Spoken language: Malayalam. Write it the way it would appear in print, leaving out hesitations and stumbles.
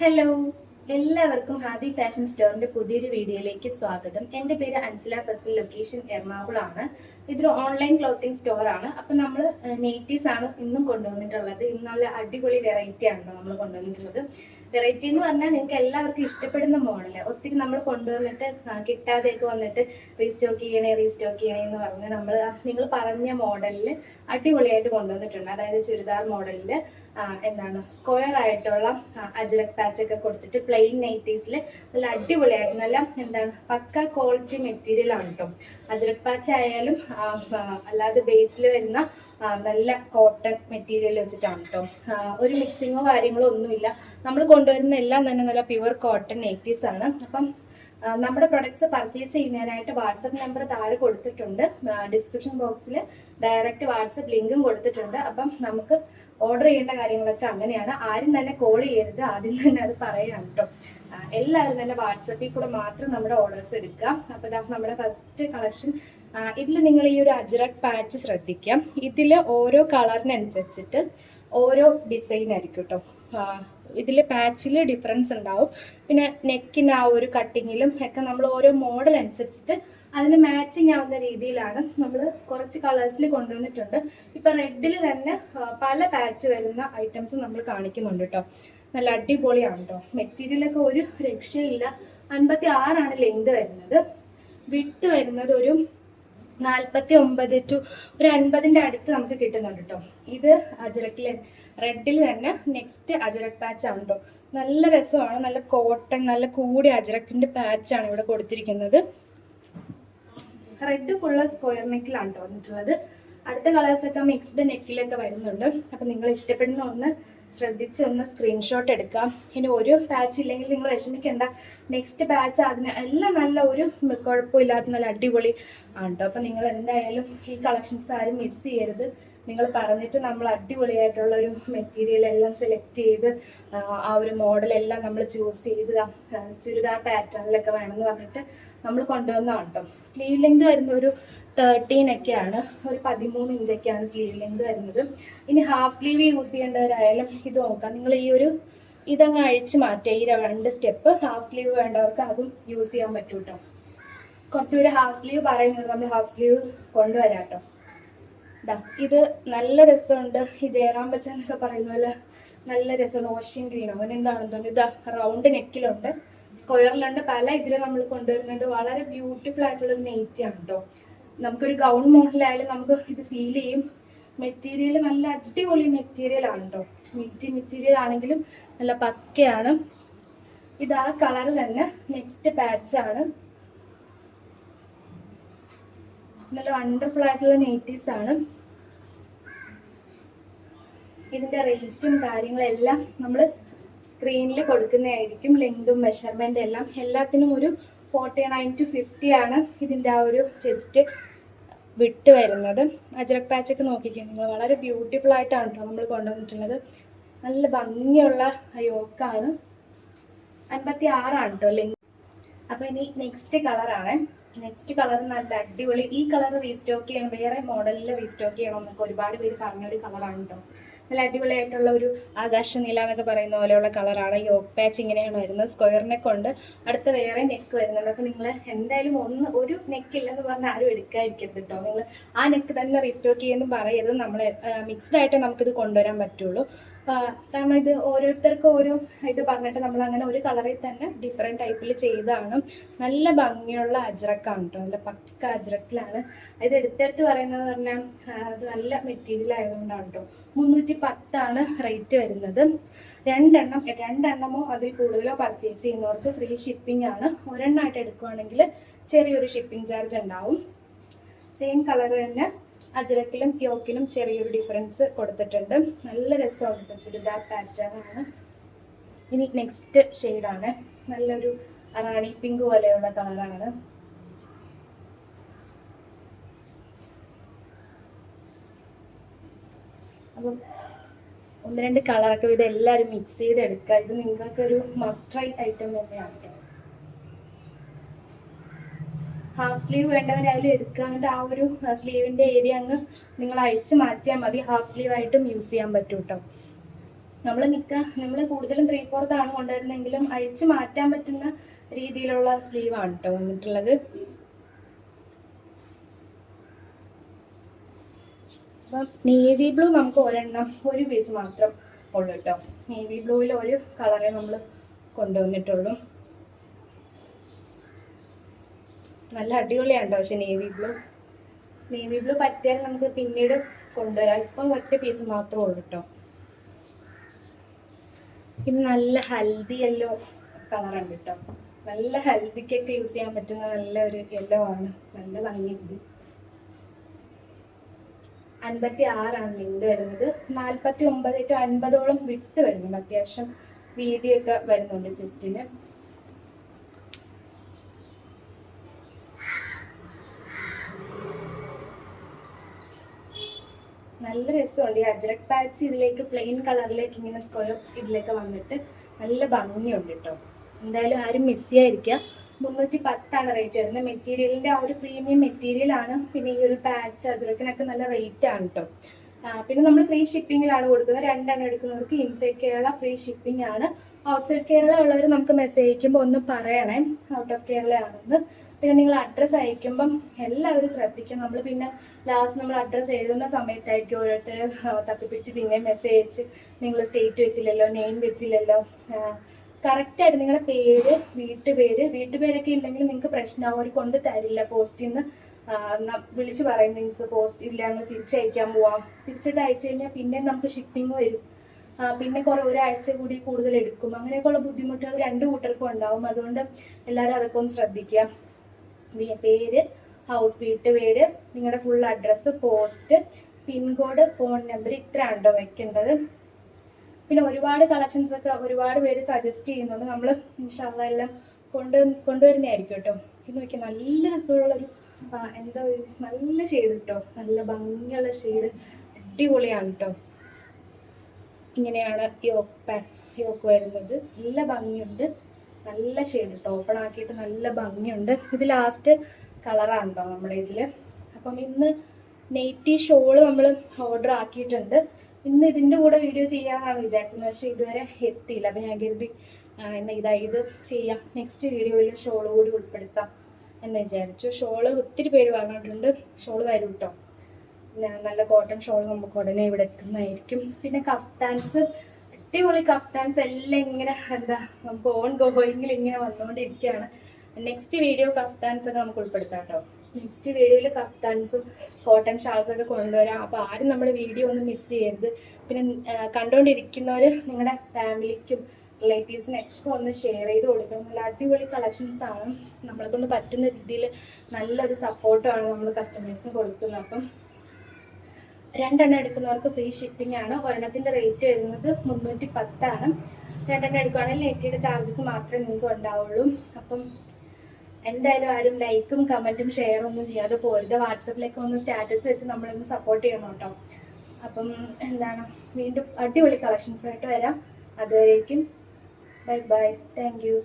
ഹലോ, എല്ലാവർക്കും ഹാദി ഫാഷൻ സ്റ്റോറിന്റെ പുതിയൊരു വീഡിയോയിലേക്ക് സ്വാഗതം. എൻ്റെ പേര് അൻസില ഫസൽ, ലൊക്കേഷൻ എറണാകുളമാണ്. ഇതൊരു ഓൺലൈൻ ക്ലോത്തിങ് സ്റ്റോർ ആണ്. അപ്പം നമ്മൾ നെയ്റ്റീസ് ആണ് ഇന്നും കൊണ്ടുവന്നിട്ടുള്ളത്. ഇന്ന് നല്ല അടിപൊളി വെറൈറ്റി ആണല്ലോ നമ്മൾ കൊണ്ടുവന്നിട്ടുള്ളത്. വെറൈറ്റി എന്ന് പറഞ്ഞാൽ നിങ്ങൾക്ക് എല്ലാവർക്കും ഇഷ്ടപ്പെടുന്ന മോഡല് ഒത്തിരി നമ്മൾ കൊണ്ടുവന്നിട്ട് കിട്ടാതെയൊക്കെ വന്നിട്ട് റീസ്റ്റോക്ക് ചെയ്യണേ എന്ന് പറഞ്ഞ് നിങ്ങൾ പറഞ്ഞ മോഡലിൽ അടിപൊളിയായിട്ട് കൊണ്ടുവന്നിട്ടുണ്ട്. അതായത് ചുരിദാർ മോഡലിൽ സ്ക്വയർ ആയിട്ടുള്ള അജ്രക് പാച്ച് ഒക്കെ കൊടുത്തിട്ട് പ്ലെയിൻ നൈറ്റീസിൽ നല്ല അടിപൊളിയായിട്ട് പക്ക ക്വാളിറ്റി മെറ്റീരിയൽ ആണ് കേട്ടോ. അജ്രക് പാച്ച് ആയാലും അല്ലാതെ ബേസിൽ വരുന്ന നല്ല കോട്ടൺ മെറ്റീരിയൽ വെച്ചിട്ടാണ് കേട്ടോ. ഒരു മിക്സിങ്ങോ കാര്യങ്ങളോ ഒന്നുമില്ല. നമ്മൾ കൊണ്ടുവരുന്ന എല്ലാം തന്നെ നല്ല പ്യുവർ കോട്ടൺ നൈറ്റീസ് ആണ്. അപ്പം നമ്മുടെ പ്രൊഡക്ട്സ് പർച്ചേസ് ചെയ്യുന്നതിനായിട്ട് വാട്സപ്പ് നമ്പർ താഴെ കൊടുത്തിട്ടുണ്ട്. ഡിസ്ക്രിപ്ഷൻ ബോക്സിൽ ഡയറക്റ്റ് വാട്സപ്പ് ലിങ്കും കൊടുത്തിട്ടുണ്ട്. അപ്പം നമുക്ക് ഓർഡർ ചെയ്യേണ്ട കാര്യങ്ങളൊക്കെ അങ്ങനെയാണ്. ആരും തന്നെ കോൾ ചെയ്യരുത്, ആദ്യം തന്നെ അത് പറയാം കേട്ടോ. എല്ലാവരും തന്നെ വാട്സപ്പിൽ കൂടെ മാത്രം നമ്മുടെ ഓർഡേഴ്സ് എടുക്കുക. അപ്പോൾ നമ്മുടെ ഫസ്റ്റ് കളക്ഷൻ. ഇതിൽ നിങ്ങൾ ഈ ഒരു അജ്രക് പാച്ച് ശ്രദ്ധിക്കാം. ഇതിൽ ഓരോ കളറിനനുസരിച്ചിട്ട് ഓരോ ഡിസൈൻ ആയിരിക്കും കേട്ടോ. ഇതിൽ പാച്ചിൽ ഡിഫറൻസ് ഉണ്ടാവും. പിന്നെ നെക്കിന് ആ ഒരു കട്ടിങ്ങിലും ഒക്കെ നമ്മൾ ഓരോ മോഡൽ അനുസരിച്ചിട്ട് അതിന് മാച്ചിങ് ആവുന്ന രീതിയിലാണ് നമ്മൾ കുറച്ച് കളേഴ്സിൽ കൊണ്ടുവന്നിട്ടുണ്ട്. ഇപ്പം റെഡിൽ തന്നെ പല പാച്ച് വരുന്ന ഐറ്റംസ് നമ്മൾ കാണിക്കുന്നുണ്ട് കേട്ടോ. നല്ല അടിപൊളിയാണ് കേട്ടോ. മെറ്റീരിയലൊക്കെ ഒരു രക്ഷയില്ല. 56 ലെങ്ത് വരുന്നത്. വിട്ട് വരുന്നത് ഒരു 49 ടു ഒരു 50ന്റെ അടുത്ത് നമുക്ക് കിട്ടുന്നുണ്ട് കേട്ടോ. ഇത് അജ്രക്കിലെ റെഡിൽ തന്നെ നെക്സ്റ്റ് അജ്രക് പാച്ച് ആണ് കേട്ടോ. നല്ല രസമാണ്. നല്ല കോട്ടൺ, നല്ല കൂടിയ അജ്രക്കിന്റെ പാച്ചാണ് ഇവിടെ കൊടുത്തിരിക്കുന്നത്. റെഡ് ഫുള്ള് സ്ക്വയർ നെക്കിലാണ് കേട്ടോ വന്നിട്ടുള്ളത്. അടുത്ത കളേഴ്സൊക്കെ മിക്സ്ഡ് നെക്കിലൊക്കെ വരുന്നുണ്ട്. അപ്പം നിങ്ങൾ ഇഷ്ടപ്പെടുന്ന ഒന്ന് ശ്രദ്ധിച്ച് ഒന്ന് സ്ക്രീൻഷോട്ട് എടുക്കാം. ഇനി ഒരു പാച്ച് ഇല്ലെങ്കിൽ നിങ്ങൾ വിഷമിക്കേണ്ട. നെക്സ്റ്റ് പാച്ച് അതിന് എല്ലാം നല്ല ഒരു കുഴപ്പമില്ലാത്ത നല്ല അടിപൊളി ആണ് കേട്ടോ. അപ്പം നിങ്ങൾ എന്തായാലും ഈ കളക്ഷൻസ് ആരും മിസ് ചെയ്യരുത്. നിങ്ങൾ പറഞ്ഞിട്ട് നമ്മൾ അടിപൊളിയായിട്ടുള്ള ഒരു മെറ്റീരിയൽ എല്ലാം സെലക്ട് ചെയ്ത് ആ ഒരു മോഡലെല്ലാം നമ്മൾ ചൂസ് ചെയ്ത് ചുരിദാർ പാറ്റേണിലൊക്കെ വേണമെന്ന് പറഞ്ഞിട്ട് നമ്മൾ കൊണ്ടുവന്നതാണ് കേട്ടോ. സ്ലീവ് ലെങ്ത് വരുന്ന ഒരു 13 ഒക്കെയാണ്, ഒരു 13 ഇഞ്ചൊക്കെയാണ് സ്ലീവ് ലെങ്ത് വരുന്നത്. ഇനി ഹാഫ് സ്ലീവ് യൂസ് ചെയ്യേണ്ടവരായാലും ഇത് നോക്കാം. നിങ്ങൾ ഈ ഒരു ഇതങ്ങ് അഴിച്ച് മാറ്റുക. ഈ 2 സ്റ്റെപ്പ് ഹാഫ് സ്ലീവ് വേണ്ടവർക്ക് അതും യൂസ് ചെയ്യാൻ പറ്റും കേട്ടോ. കുറച്ചുകൂടി ഹാഫ് സ്ലീവ് പറയുന്നത് നമ്മൾ ഹാഫ് സ്ലീവ് കൊണ്ടുവരാം കേട്ടോ. ഇത് നല്ല രസമുണ്ട്. ഈ ജയറാം ബച്ചൻ എന്നൊക്കെ പറയുന്ന പോലെ നല്ല രസമാണ്. ഓഷ്യൻ ഗ്രീനോ അങ്ങനെ എന്താണെന്ന് തോന്നുന്നു. ഇതാ റൗണ്ട് നെക്കിലുണ്ട്, സ്ക്വയറിലുണ്ട്, പല ഇതിൽ നമ്മൾ കൊണ്ടുവരുന്നുണ്ട്. വളരെ ബ്യൂട്ടിഫുൾ ആയിട്ടുള്ള ഒരു നെയ്റ്റി ആണ് കേട്ടോ. നമുക്കൊരു ഗൗൺ മോഡലായാലും നമുക്ക് ഇത് ഫീൽ ചെയ്യും. മെറ്റീരിയൽ നല്ല അടിപൊളി മെറ്റീരിയൽ ആണ് കേട്ടോ. മെറ്റീരിയൽ ആണെങ്കിലും നല്ല പക്കയാണ്. ഇത് ആ കളർ തന്നെ നെക്സ്റ്റ് പാച്ചാണ്. നല്ല വണ്ടർഫുൾ ആയിട്ടുള്ള നെയ്റ്റീസ് ആണ്. ഇതിന്റെ റേറ്റും കാര്യങ്ങളെല്ലാം നമ്മൾ സ്ക്രീനിൽ കൊടുക്കുന്നതായിരിക്കും. ലെങ്തും മെഷർമെന്റ് എല്ലാം എല്ലാത്തിനും ഒരു 49 to 50 ആണ് ഇതിന്റെ ആ ഒരു ചെസ്റ്റ് വിട്ട് വരുന്നത്. അജ്രക് പാച്ചൊക്കെ നോക്കിക്കേ നിങ്ങൾ. വളരെ ബ്യൂട്ടിഫുൾ ആയിട്ടാണ് കേട്ടോ നമ്മൾ കൊണ്ടുവന്നിട്ടുള്ളത്. നല്ല ഭംഗിയുള്ള യോക്കാണ്. 56 കേട്ടോ ലെങ്ത്. അപ്പൊ ഇനി നെക്സ്റ്റ് കളറാണ്. നെക്സ്റ്റ് കളർ നല്ല അടിപൊളി. ഈ കളർ റീസ്റ്റോക്ക് ചെയ്യണം, വേറെ മോഡലിൽ റീസ്റ്റോക്ക് ചെയ്യണം എന്നൊക്കെ ഒരുപാട് പേര് പറഞ്ഞൊരു കളറാണ് കേട്ടോ. നല്ല അടിപൊളിയായിട്ടുള്ള ഒരു ആകാശ നീല എന്നൊക്കെ പറയുന്ന പോലെയുള്ള കളറാണ്. യോക്ക് പാച്ച് ഇങ്ങനെയാണ് വരുന്നത്. സ്ക്വയർ നെക്ക് ഉണ്ട്, അടുത്ത വേറെ നെക്ക് വരുന്നുണ്ട്. അപ്പോൾ നിങ്ങൾ എന്തായാലും ഒരു നെക്ക് ഇല്ലെന്ന് പറഞ്ഞാൽ ആരും എടുക്കാതിരിക്കരുത് കേട്ടോ. നിങ്ങൾ ആ നെക്ക് തന്നെ റീസ്റ്റോക്ക് ചെയ്യുന്നു പറയരുത്. നമ്മൾ മിക്സ്ഡ് ആയിട്ട് നമുക്കിത് കൊണ്ടുവരാൻ പറ്റുള്ളൂ. കാരണം ഇത് ഓരോരുത്തർക്കും ഓരോ ഇത് പറഞ്ഞിട്ട് നമ്മൾ അങ്ങനെ ഒരു കളറിൽ തന്നെ ഡിഫറെൻറ്റ് ടൈപ്പിൽ ചെയ്താണ്. നല്ല ഭംഗിയുള്ള അജ്രക്കാണ് കേട്ടോ. നല്ല പക്ക അജ്രക്കിലാണ് ഇത്. എടുത്തെടുത്ത് പറയുന്നത് പറഞ്ഞാൽ അത് നല്ല മെറ്റീരിയൽ ആയതുകൊണ്ടാണ് കേട്ടോ. 310 റേറ്റ് വരുന്നത്. രണ്ടെണ്ണമോ അതിൽ കൂടുതലോ പർച്ചേസ് ചെയ്യുന്നവർക്ക് ഫ്രീ ഷിപ്പിംഗ് ആണ്. ഒരെണ്ണമായിട്ട് എടുക്കുകയാണെങ്കിൽ ചെറിയൊരു ഷിപ്പിംഗ് ചാർജ് ഉണ്ടാവും. സെയിം കളർ തന്നെ അജ്രക്കിലും യോക്കിലും ചെറിയൊരു ഡിഫറൻസ് കൊടുത്തിട്ടുണ്ട്. നല്ല രസമാണ് കേട്ടോ. ചുരിദാർ പാറ്റേൺ ആണ്. ഇനി നെക്സ്റ്റ് ഷെയ്ഡാണ്. നല്ലൊരു റാണി പിങ്ക് പോലെയുള്ള കളറാണ്. അപ്പം 1-2 കളറൊക്കെ ഇത് എല്ലാവരും മിക്സ് ചെയ്തെടുക്കുക. ഇത് നിങ്ങൾക്കൊരു മസ്റ്റ് ട്രൈ ഐറ്റം തന്നെയാണ് കേട്ടോ. ഹാഫ് സ്ലീവ് വേണ്ടവരായാലും എടുക്കുക. എന്നിട്ട് ആ ഒരു സ്ലീവിൻ്റെ ഏരിയ അങ്ങ് നിങ്ങൾ അഴിച്ച് മാറ്റിയാൽ മതി. ഹാഫ് സ്ലീവ് ആയിട്ടും യൂസ് ചെയ്യാൻ പറ്റും കേട്ടോ. നമ്മൾ കൂടുതലും 3/4 ആണ് കൊണ്ടുവരുന്നെങ്കിലും അഴിച്ച് മാറ്റാൻ പറ്റുന്ന രീതിയിലുള്ള സ്ലീവാണ് കേട്ടോ വന്നിട്ടുള്ളത്. അപ്പം നേവി ബ്ലൂ നമുക്ക് ഒരു പീസ് മാത്രം ഉള്ളു കേട്ടോ. നേവി ബ്ലൂവിൽ ഒരു കളറേ നമ്മൾ കൊണ്ടുവന്നിട്ടുള്ളൂ. നല്ല അടിപൊളിയാണ് പക്ഷെ നേവി ബ്ലൂ പറ്റിയാൽ നമുക്ക് പിന്നീട് കൊണ്ടുവരാം. ഇപ്പം ഒറ്റ പീസ് മാത്രമേ ഉള്ളൂ കേട്ടോ. പിന്നെ നല്ല ഹൽദി യെല്ലോ കളറുണ്ട് കേട്ടോ. നല്ല ഹൽദിക്കൊക്കെ യൂസ് ചെയ്യാൻ പറ്റുന്ന നല്ല ഒരു യെല്ലോ ആണ്. നല്ല ഭംഗിയുണ്ട്. 56 ലെങ്ത് വരുന്നത്. 49 to 50ഓളം വിട്ട് വരുന്നുണ്ട്. അത്യാവശ്യം വീതിയൊക്കെ വരുന്നുണ്ട് ചെസ്റ്റിന്. നല്ല രസമുണ്ട്. ഈ അജ്രക് പാച്ച് ഇതിലേക്ക് പ്ലെയിൻ കളറിലേക്ക് ഇങ്ങനെ സ്ക്വയർ ഇതിലേക്ക് വന്നിട്ട് നല്ല ഭംഗിയുണ്ട് കേട്ടോ. എന്തായാലും ആരും മിസ് ചെയ്യാതിരിക്കുക. 310 റേറ്റ് വരുന്നത്. മെറ്റീരിയലിന്റെ ആ ഒരു പ്രീമിയം മെറ്റീരിയൽ ആണ്. പിന്നെ ഈ ഒരു പാച്ച് അജ്രക്കിനൊക്കെ നല്ല റേറ്റ് ആണ് കേട്ടോ. പിന്നെ നമ്മൾ ഫ്രീ ഷിപ്പിങ്ങിലാണ് കൊടുക്കുന്നത്. 2 എടുക്കുന്നവർക്ക് ഇൻസൈഡ് കേരള ഫ്രീ ഷിപ്പിംഗ് ആണ്. ഔട്ട്സൈഡ് കേരള ഉള്ളവർ നമുക്ക് മെസ്സേജ് അയക്കുമ്പോൾ ഒന്ന് പറയണേ ഔട്ട് ഓഫ് കേരള ആണെന്ന്. പിന്നെ നിങ്ങൾ അഡ്രസ്സ് അയക്കുമ്പം എല്ലാവരും ശ്രദ്ധിക്കും. നമ്മൾ പിന്നെ ലാസ്റ്റ് നമ്മൾ അഡ്രസ്സ് എഴുതുന്ന സമയത്തായിരിക്കും ഓരോരുത്തർ തപ്പിപ്പിടിച്ച് പിന്നെ മെസ്സേജ് അയച്ച് നിങ്ങൾ സ്റ്റേറ്റ് വെച്ചില്ലല്ലോ, നെയിം വെച്ചില്ലല്ലോ. കറക്റ്റായിട്ട് നിങ്ങളുടെ പേര്, വീട്ടുപേരൊക്കെ ഇല്ലെങ്കിൽ നിങ്ങൾക്ക് പ്രശ്നമാവും. അവർ കൊണ്ട് തരില്ല പോസ്റ്റിൽ നിന്ന്. വിളിച്ച് പറയും നിങ്ങൾക്ക് പോസ്റ്റ് ഇല്ല, ഞങ്ങൾ തിരിച്ചയക്കാൻ പോവാം. തിരിച്ചിട്ട് അയച്ചു കഴിഞ്ഞാൽ പിന്നെ നമുക്ക് ഷിപ്പിംഗ് വരും. പിന്നെ ഒരാഴ്ച കൂടി കൂടുതൽ എടുക്കും. അങ്ങനെയൊക്കെയുള്ള ബുദ്ധിമുട്ടുകൾ 2 കൂട്ടർക്കും ഉണ്ടാവും. അതുകൊണ്ട് എല്ലാവരും അതൊക്കെ ഒന്ന് ശ്രദ്ധിക്കുക. പേര്, ഹൗസ്, വീട്ടുപേര്, നിങ്ങളുടെ full address, post, pincode, phone number, ഇത്രയാണ് കേട്ടോ വെക്കേണ്ടത്. പിന്നെ ഒരുപാട് കളക്ഷൻസ് ഒക്കെ ഒരുപാട് പേര് സജസ്റ്റ് ചെയ്യുന്നുണ്ട്. നമ്മൾ ഇൻഷാല്ലാ എല്ലാം കൊണ്ടുവരുന്നതായിരിക്കും കേട്ടോ. ഇത് നോക്കി നല്ല രസമുള്ളൊരു നല്ല ഷെയ്ഡ് കേട്ടോ. നല്ല ഭംഗിയുള്ള ഷെയ്ഡ്, അടിപൊളിയാണ് കേട്ടോ. ഇങ്ങനെയാണ് യോക്ക് വരുന്നത്. നല്ല ഭംഗിയുണ്ട്. നല്ല ഷെയ്ഡ് കേട്ടോ. ഓപ്പൺ ആക്കിയിട്ട് നല്ല ഭംഗിയുണ്ട്. ഇത് ലാസ്റ്റ് കളറാണ് കേട്ടോ നമ്മുടെ ഇതിൽ. അപ്പം ഇന്ന് നെയ്റ്റി ഷോള് നമ്മൾ ഓർഡർ ആക്കിയിട്ടുണ്ട്. ഇന്ന് ഇതിൻ്റെ കൂടെ വീഡിയോ ചെയ്യാമെന്നാണ് വിചാരിച്ചത്. പക്ഷേ ഇതുവരെ എത്തിയില്ല. അപ്പം ഞാൻ കരുതി ഇത് ചെയ്യാം, നെക്സ്റ്റ് വീഡിയോയിൽ ഷോള് കൂടി ഉൾപ്പെടുത്താം എന്ന് വിചാരിച്ചു. ഷോള് ഒത്തിരി പേര് പറഞ്ഞിട്ടുണ്ട്. ഷോള് വരും കേട്ടോ. നല്ല കോട്ടൺ ഷോൾ നമുക്ക് ഉടനെ ഇവിടെ എത്തുന്നതായിരിക്കും. പിന്നെ കഫ്താൻസ്, അടിപൊളി കഫ്താൻസ് എല്ലാം ഇങ്ങനെ നമുക്ക് ഓൺ ഗോയിങ്ങിൽ ഇങ്ങനെ വന്നുകൊണ്ടിരിക്കുകയാണ്. നെക്സ്റ്റ് വീഡിയോ കഫ്താൻസ് ഒക്കെ നമുക്ക് ഉൾപ്പെടുത്താം കേട്ടോ. നെക്സ്റ്റ് വീഡിയോയിൽ കഫ്താൻസും കോട്ടൺ ഷാൾസ് ഒക്കെ കൊണ്ടുവരാം. അപ്പോൾ ആരും നമ്മുടെ വീഡിയോ ഒന്നും മിസ് ചെയ്യരുത്. പിന്നെ കണ്ടുകൊണ്ടിരിക്കുന്നവർ നിങ്ങളുടെ ഫാമിലിക്കും റിലേറ്റീവ്സിനൊക്കെ ഒന്ന് ഷെയർ ചെയ്ത് കൊടുക്കണം. നല്ല അടിപൊളി കളക്ഷൻസ് ആണ്. നമ്മളെ കൊണ്ട് പറ്റുന്ന രീതിയിൽ നല്ലൊരു സപ്പോർട്ടാണ് നമ്മൾ കസ്റ്റമേഴ്സിന് കൊടുക്കുന്നത്. അപ്പം 2 എടുക്കുന്നവർക്ക് ഫ്രീ ഷിപ്പിംഗ് ആണ്. ഒരെണ്ണത്തിൻ്റെ റേറ്റ് വരുന്നത് 310 ആണ്. 2 എടുക്കുകയാണെങ്കിൽ നെറ്റിയുടെ ചാർജസ് മാത്രമേ നിങ്ങൾക്ക് ഉണ്ടാവുള്ളൂ. അപ്പം എന്തായാലും ആരും ലൈക്കും കമൻറ്റും ഷെയറും ഒന്നും ചെയ്യാതെ പോരുത്. വാട്സപ്പിലേക്ക് ഒന്ന് സ്റ്റാറ്റസ് വെച്ച് നമ്മളൊന്ന് സപ്പോർട്ട് ചെയ്യണം കേട്ടോ. അപ്പം വീണ്ടും അടിപൊളി കളക്ഷൻസ് ആയിട്ട് വരാം. അതുവരേക്കും ബൈ ബൈ. Thank you.